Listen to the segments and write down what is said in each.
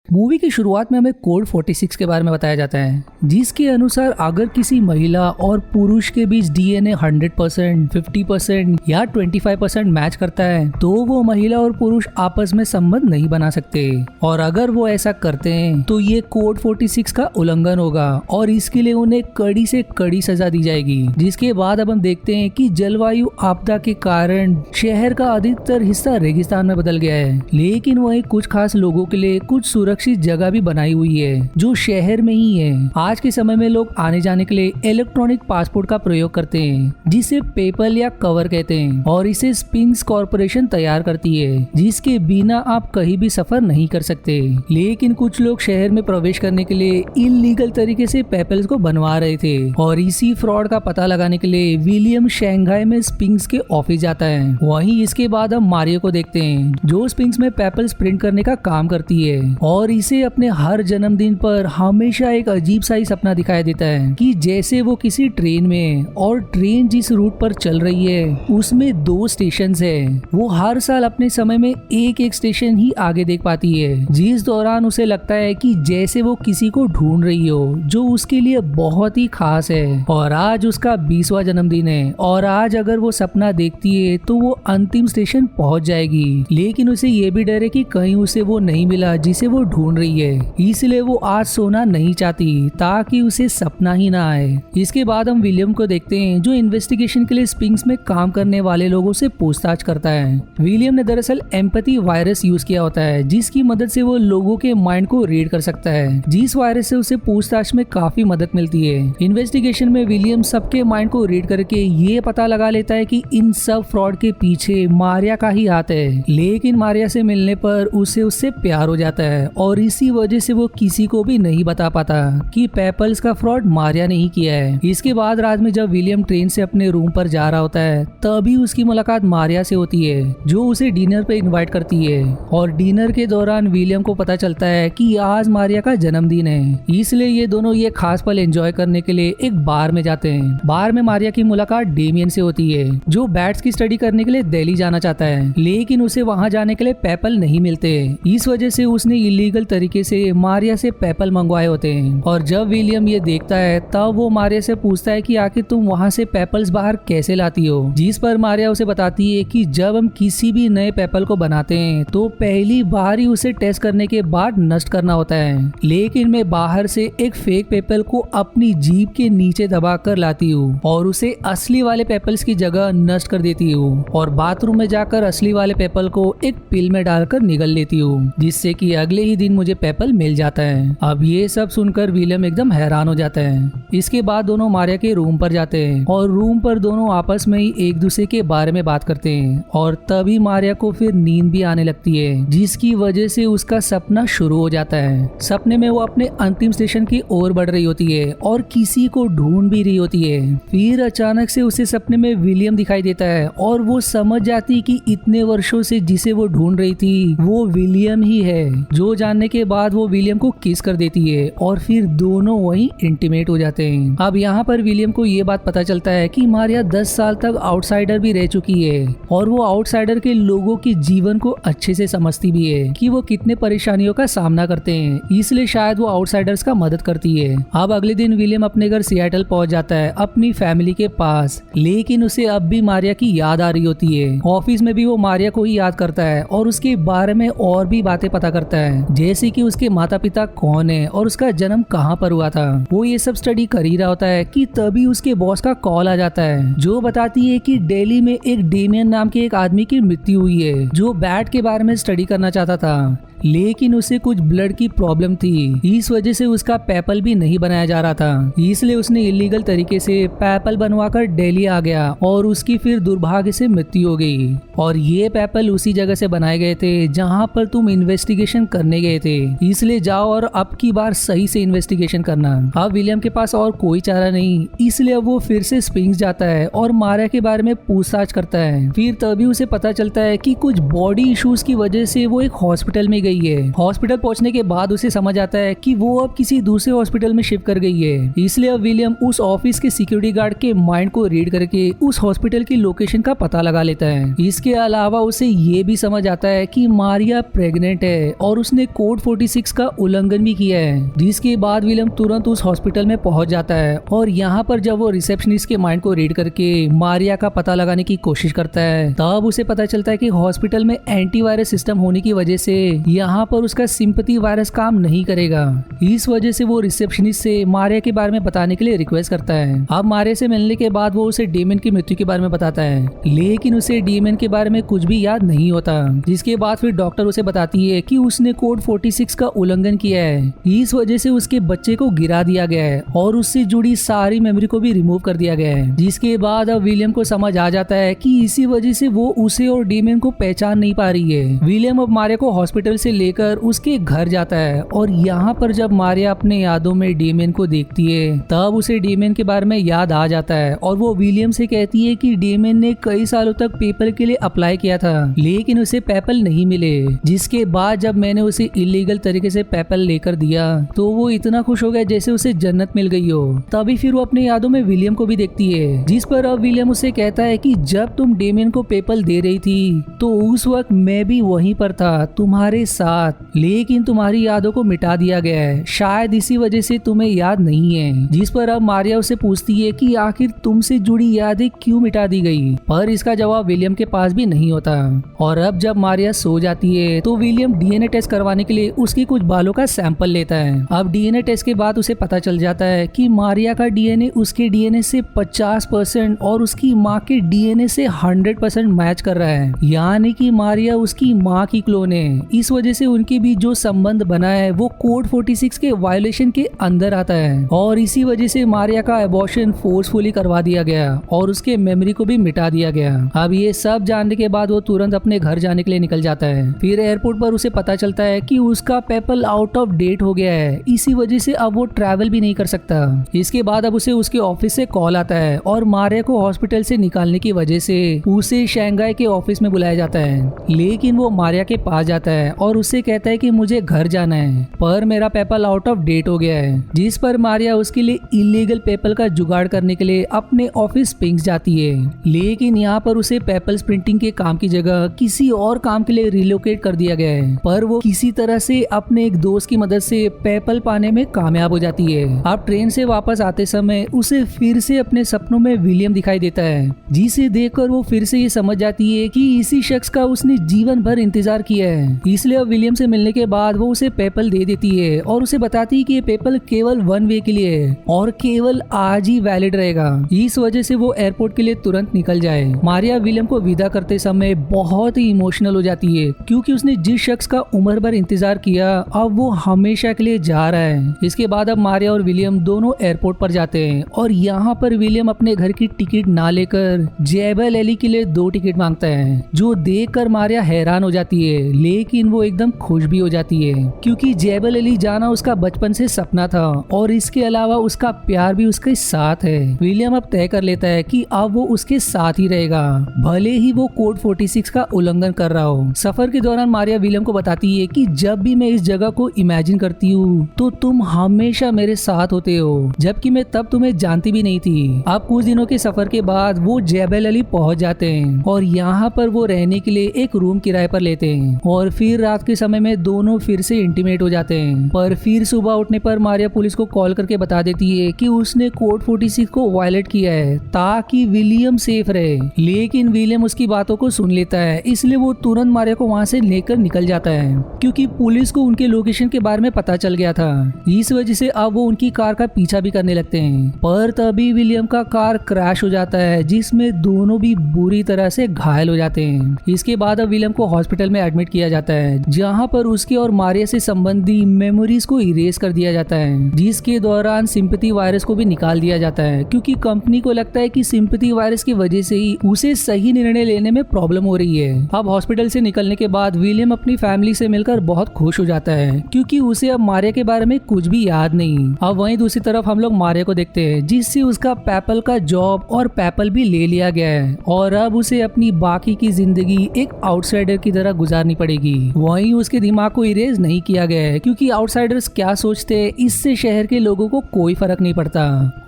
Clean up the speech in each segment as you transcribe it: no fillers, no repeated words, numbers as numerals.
Movie की शुरुआत में हमें कोड 46 के बारे में बताया जाता है, जिसके अनुसार अगर किसी महिला और पुरुष के बीच डीएनए 100%, 50% या 25% मैच करता है तो वो महिला और पुरुष आपस में संबंध नहीं बना सकते, और अगर वो ऐसा करते हैं तो ये कोड 46 का उल्लंघन होगा और इसके लिए उन्हें कड़ी से कड़ी सजा दी जाएगी। जिसके बाद अब हम देखते हैं कि जलवायु आपदा के कारण शहर का अधिकतर हिस्सा रेगिस्तान में बदल गया है, लेकिन वहीं कुछ खास लोगों के लिए कुछ सुरक्षित जगह भी बनाई हुई है जो शहर में ही है। आज के समय में लोग आने जाने के लिए इलेक्ट्रॉनिक पासपोर्ट का प्रयोग करते हैं, जिसे पेपल या कवर कहते हैं, और इसे स्पिंक्स कॉर्पोरेशन तैयार करती है, जिसके बिना आप कहीं भी सफर नहीं कर सकते। लेकिन कुछ लोग शहर में प्रवेश करने के लिए इलीगल तरीके से पेपल्स को बनवा रहे थे, और इसी फ्रॉड का पता लगाने के लिए विलियम शंघाई में स्पिंक्स के ऑफिस जाता है। वहीं इसके बाद हम मारियो को देखते हैं, जो स्पिंक्स में पेपल्स प्रिंट करने का काम करती है, और इसे अपने हर जन्मदिन पर हमेशा एक अजीब सा ही सपना दिखाई देता है कि जैसे वो किसी ट्रेन में, और ट्रेन जिस रूट पर चल रही है उसमें 2 स्टेशन है। वो हर साल अपने समय में एक स्टेशन ही आगे देख पाती है, जिस दौरान उसे लगता है कि जैसे वो किसी को ढूंढ रही हो जो उसके लिए बहुत ही खास है। और आज उसका 20वां जन्मदिन है, और आज अगर वो सपना देखती है तो वो अंतिम स्टेशन पहुंच जाएगी, लेकिन उसे ये भी डर है कि कहीं उसे वो नहीं मिला जिसे वो ढूंढ रही है, इसलिए वो आज सोना नहीं चाहती ताकि उसे सपना ही ना आए। इसके बाद हम विलियम को देखते हैं, जो इन्वेस्टिगेशन के लिए स्पिंक्स में काम करने वाले लोगों से पूछताछ करता है। विलियम ने दरअसल एम्पैथी वायरस यूज किया होता है, जिसकी मदद से वो लोगों के माइंड को रीड कर सकता है, जिस वायरस से उसे पूछताछ में काफी मदद मिलती है। इन्वेस्टिगेशन में विलियम सबके माइंड को रीड करके ये पता लगा लेता है कि इन सब फ्रॉड के पीछे मारिया का ही हाथ है, लेकिन मारिया से मिलने पर उसे उससे प्यार हो जाता है, और इसी वजह से वो किसी को भी नहीं बता पाता कि पेपल्स का फ्रॉड मारिया ने ही किया है। इसके बाद रात में जब विलियम ट्रेन से अपने रूम पर जा रहा होता है, तभी उसकी मुलाकात मारिया से होती है, जो उसे डिनर पे इनवाइट करती है, और डिनर के दौरान विलियम को पता चलता है कि आज मारिया का जन्मदिन है, इसलिए ये दोनों ये खास पल एंजॉय करने के लिए एक बार में जाते हैं। बार में मारिया की मुलाकात डेमियन से होती है, जो बैट्स की स्टडी करने के लिए दिल्ली जाना चाहता है, लेकिन उसे वहां जाने के लिए पेपल नहीं मिलते। इस वजह से उसने इलीगल तरीके से मारिया से पेपल मंगवाए होते हैं, और जब विलियम ये देखता है तब वो मारिया से पूछता है कि आखिर तुम वहां से पेपल्स बाहर कैसे लाती हो, जिस पर मारिया उसे बताती है कि जब हम किसी भी नए पेपल को बनाते हैं तो पहली बार ही उसे टेस्ट करने के बाद नष्ट करना होता है, लेकिन मैं बाहर से एक फेक पेपल को अपनी जीभ के नीचे दबा कर लाती हूँ और उसे असली वाले पेपल्स की जगह नष्ट कर देती हूँ, और बाथरूम में जाकर असली वाले पेपल को एक पिल में डालकर निगल लेती हूँ, जिससे कि अगले ही दिन मुझे पेपल मिल जाता है। अब ये सब सुनकर विलियम एकदम हैरान हो जाता है। इसके बाद दोनों मारिया के रूम पर जाते हैं, और रूम पर दोनों आपस में ही एक दूसरे के बारे में बात करते हैं, और तभी मारिया को फिर नींद भी आने लगती है, जिसकी वजह से उसका सपना शुरू हो जाता है। सपने में वो अपने अंतिम स्टेशन की ओर बढ़ रही होती है और किसी को ढूंढ भी रही होती है। फिर अचानक से उसे सपने में विलियम दिखाई देता है, और वो समझ जाती कि इतने वर्षों से जिसे वो ढूंढ रही थी वो विलियम ही है, जो जानने के बाद वो विलियम को किस कर देती है, और फिर दोनों वहीं इंटीमेट हो जाते हैं। अब यहाँ पर विलियम को ये बात पता चलता है कि मारिया 10 साल तक आउटसाइडर भी रह चुकी है, और वो आउटसाइडर के लोगों के जीवन को अच्छे से समझती भी है कि वो कितने परेशानियों का सामना करते हैं, इसलिए शायद वो आउटसाइडर्स का मदद करती है। अब अगले दिन विलियम अपने घर सिएटल पहुंच जाता है, अपनी फैमिली के पास, लेकिन उसे अब भी मारिया की याद आ रही होती है। ऑफिस में भी वो मारिया को ही याद करता है, और उसके बारे में और भी बातें पता करता है, जैसे कि उसके माता पिता कौन है और उसका जन्म कहाँ पर हुआ था। वो ये सब स्टडी कर ही रहा होता है कि तभी उसके बॉस का कॉल आ जाता है, जो बताती है कि दिल्ली में एक डेमियन नाम के एक आदमी की मृत्यु हुई है, जो बैट के बारे में स्टडी करना चाहता था, लेकिन उसे कुछ ब्लड की प्रॉब्लम थी, इस वजह से उसका पेपल भी नहीं बनाया जा रहा था, इसलिए उसने इलीगल तरीके से पेपल बनवाकर दिल्ली आ गया, और उसकी फिर दुर्भाग्य से मृत्यु हो गई। और ये पेपल उसी जगह से बनाए गए थे जहां पर तुम इन्वेस्टिगेशन करने गए थे, इसलिए जाओ और अब की बार सही से इन्वेस्टिगेशन करना। अब विलियम के पास और कोई चारा नहीं, इसलिए वो फिर से स्पिंक्स जाता है और मारिया के बारे में पूछताछ करता है। फिर तभी उसे पता चलता है कि कुछ बॉडी इश्यूज की वजह से वो एक हॉस्पिटल में गई गई है। हॉस्पिटल पहुंचने के बाद उसे समझ आता है कि वो अब किसी दूसरे हॉस्पिटल में शिफ्ट कर गई है। इसलिए अब विलियम उस ऑफिस के सिक्योरिटी गार्ड के माइंड को रीड करके उस हॉस्पिटल की लोकेशन का पता लगा लेता है। इसके अलावा उसे ये भी समझ आता है कि मारिया प्रेग्नेंट है और उसने कोड 46 का उल्लंघन भी किया है। जिसके बाद विलियम तुरंत उस हॉस्पिटल में पहुंच जाता है और यहाँ पर जब वो रिसेप्शनिस्ट के माइंड को रीड करके मारिया का पता लगाने की कोशिश करता है, तब उसे पता चलता है कि हॉस्पिटल में एंटीवायरस सिस्टम होने की वजह से यहाँ पर उसका सिंपैथी वायरस काम नहीं करेगा। इस वजह से वो रिसेप्शनिस्ट से मारिया के बारे में बताने के लिए रिक्वेस्ट करता है। अब मारिया से मिलने के बाद वो उसे डेमन की मृत्यु के बारे में बताता है, लेकिन उसे डेमन के बारे में कुछ भी याद नहीं होता। जिसके बाद फिर डॉक्टर उसे बताती है कि उसने कोड 46 का उल्लंघन किया है। इस वजह से उसके बच्चे को गिरा दिया गया है और उससे जुड़ी सारी मेमोरी को भी रिमूव कर दिया गया है। जिसके बाद अब विलियम को समझ आ जाता है कि इसी वजह से वो उसे और डेमन को पहचान नहीं पा रही है। विलियम अब मारिया को हॉस्पिटल से लेकर उसके घर जाता है और यहाँ पर जब मारिया अपने यादों में डेमन को देखती है, तब उसे डेमन के बारे में याद आ जाता है और वो विलियम से कहती है कि डेमन ने कई सालों तक पेपल के लिए अप्लाई किया था, लेकिन उसे पेपल नहीं मिले। जिसके बाद जब मैंने उसे इलीगल तरीके से पेपल लेकर दिया तो वो इतना खुश हो गया जैसे उसे जन्नत मिल गई हो। तभी फिर वो अपने यादों में विलियम को भी देखती है, जिस पर अब विलियम उसे कहता है कि जब तुम डेमियन को पेपल दे रही थी तो उस वक्त मैं भी वहीं पर था तुम्हारे साथ, लेकिन तुम्हारी यादों को मिटा दिया गया है, शायद इसी वजह से तुम्हें याद नहीं है। जिस पर अब मारिया उसे पूछती है कि आखिर तुमसे जुड़ी यादें क्यों मिटा दी गई, पर इसका जवाब विलियम के पास भी नहीं होता। और अब जब मारिया सो जाती है तो विलियम डीएनए टेस्ट करवाने के लिए उसके कुछ बालों का सैंपल लेता है। अब डीएनए टेस्ट के बाद उसे पता चल जाता है कि मारिया का डीएनए उसके डीएनए से 50% और उसकी माँ के डीएनए से 100% मैच कर रहा है, यानी कि मारिया उसकी माँ की क्लोन है। इस वजह से उनके बीच जो संबंध बना है वो कोड 46 के वायोलेशन के अंदर आता है और इसी वजह से मारिया का एबॉर्शन फोर्सफुली करवा दिया गया और उसके मेमोरी को भी मिटा दिया गया। अब ये सब जानने के बाद वो तुरंत अपने घर जाने के लिए निकल जाता है। फिर एयरपोर्ट पर उसे पता चलता है कि उसका पेपल आउट ऑफ डेट हो गया है, इसी वजह से अब वो ट्रैवल भी नहीं कर सकता। इसके बाद अब उसे उसके ऑफिस से कॉल आता है और मारिया को हॉस्पिटल से निकालने की वजह से उसे शंघाई के ऑफिस में बुलाया जाता है, लेकिन वो मारिया के पास जाता है और उससे कहता है कि मुझे घर जाना है पर मेरा पेपल आउट ऑफ डेट हो गया है। जिस पर मारिया उसके लिए इलीगल पेपल का जुगाड़ करने के लिए अपने ऑफिस पिंक्स जाती है, लेकिन यहाँ पर उसे पेपल्स प्रिंटिंग के काम की जगह किसी और काम के लिए रिलोकेट कर दिया गया है, पर वो किसी तरह से अपने एक दोस्त की मदद से पेपल पाने में कामयाब हो जाती है। अब ट्रेन से वापस आते समय उसे फिर से अपने सपनों में विलियम दिखाई देता है, जिसे देखकर वो फिर से ये समझ जाती है कि इसी शख्स का उसने जीवन भर इंतजार किया है। इसलिए अब विलियम से मिलने के बाद वो उसे पेपल दे देती है और उसे बताती है कि ये पेपल केवल 1 वे के लिए है और केवल आज ही वैलिड रहेगा। इस वजह से वो एयरपोर्ट के लिए तुरंत निकल जाए। मारिया विलियम को विदा करते समय बहुत ही इमोशनल हो जाती है, क्योंकि उसने जिस शख्स का उम्र भर इंतजार किया अब वो हमेशा के लिए जा रहा है। इसके बाद अब मारिया और विलियम दोनों एयरपोर्ट पर जाते हैं और यहाँ पर विलियम अपने घर की टिकट ना लेकर जेबल एली के लिए 2 टिकट मांगता है, जो देखकर मारिया हैरान हो जाती है, लेकिन वो एकदम खुश भी हो जाती है क्योंकि जेबल एली जाना उसका बचपन से सपना था और इसके अलावा उसका प्यार भी उसके साथ है। विलियम अब तय कर लेता है कि अब वो उसके साथ ही रहेगा, भले ही वो कोड 46 का उल्लंघन कर रहा हो। सफर के दौरान मारिया विलियम को बताती है कि जब भी मैं इस जगह को इमेजिन करती हूँ तो तुम हमेशा मेरे साथ होते हो, जबकि मैं तब तुम्हें जानती भी नहीं थी। अब कुछ दिनों के सफर के बाद वो जेबल एली पहुंच जाते हैं और यहाँ पर वो रहने के लिए एक रूम किराए पर लेते हैं और फिर रात के समय में दोनों फिर से इंटीमेट हो जाते हैं। पर फिर सुबह उठने पर मारिया पुलिस को कॉल करके बता देती है कि उसने कोड 46 को वायलेट किया है ताकि विलियम सेफ रहे, लेकिन विलियम उसकी बातों को सुन लेता है, इसलिए वो तुरंत मारिया को वहाँ से लेकर निकल जाता है क्योंकि पुलिस को उनके लोकेशन के बारे में पता चल गया था। इस वजह से अब वो उनकी कार का पीछा भी करने लगते हैं, पर तभी विलियम का कार क्रैश हो जाता है जिसमें दोनों भी बुरी तरह से घायल हो जाते हैं। इसके बाद अब विलियम को हॉस्पिटल में एडमिट किया जाता है, जहाँ पर उसके और मारिया से संबंधी मेमोरीज को इरेज कर दिया जाता है, जिसके दौरान सिंपैथी वायरस को भी निकाल दिया जाता है क्योंकि कंपनी को लगता है कि सिंपैथी वायरस की वजह से ही उसे सही निर्णय लेने में प्रॉब्लम हो रही है। अब हॉस्पिटल से निकलने के बाद विलियम अपनी फैमिली से मिलकर बहुत खुश हो जाता है क्योंकि उसे अब मारिया के बारे में कुछ भी याद नहीं। अब वहीं दूसरी तरफ हम लोग मारिया को देखते हैं, जिससे उसका पेपल का जॉब और पेपल भी ले लिया गया है और अब उसे अपनी बाकी की जिंदगी एक आउटसाइडर की तरह गुजारनी पड़ेगी। वहीं उसके दिमाग को इरेज नहीं किया गया है, क्योंकि आउटसाइडर्स क्या सोचते हैं इससे शहर के लोगों को कोई फर्क नहीं पड़ता।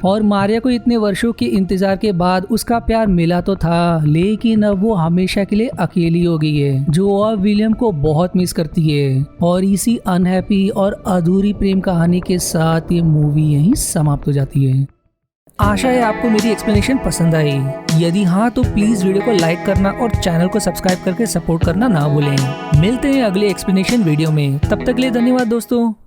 और मारिया को इतने वर्षों के इंतजार के बाद उसका प्यार मिला तो था, लेकिन अब वो हमेशा के लिए अकेली हो गई है, जो अब विलियम को बहुत मिस करती है। और इसी अनहैप्पी और अधूरी प्रेम कहानी के साथ ये मूवी यहीं समाप्त हो जाती है। आशा है आपको मेरी एक्सप्लेनेशन पसंद आई। यदि हाँ तो प्लीज वीडियो को लाइक करना और चैनल को सब्सक्राइब करके सपोर्ट करना ना भूलें। मिलते हैं अगले एक्सप्लेनेशन वीडियो में, तब तक के लिए धन्यवाद दोस्तों।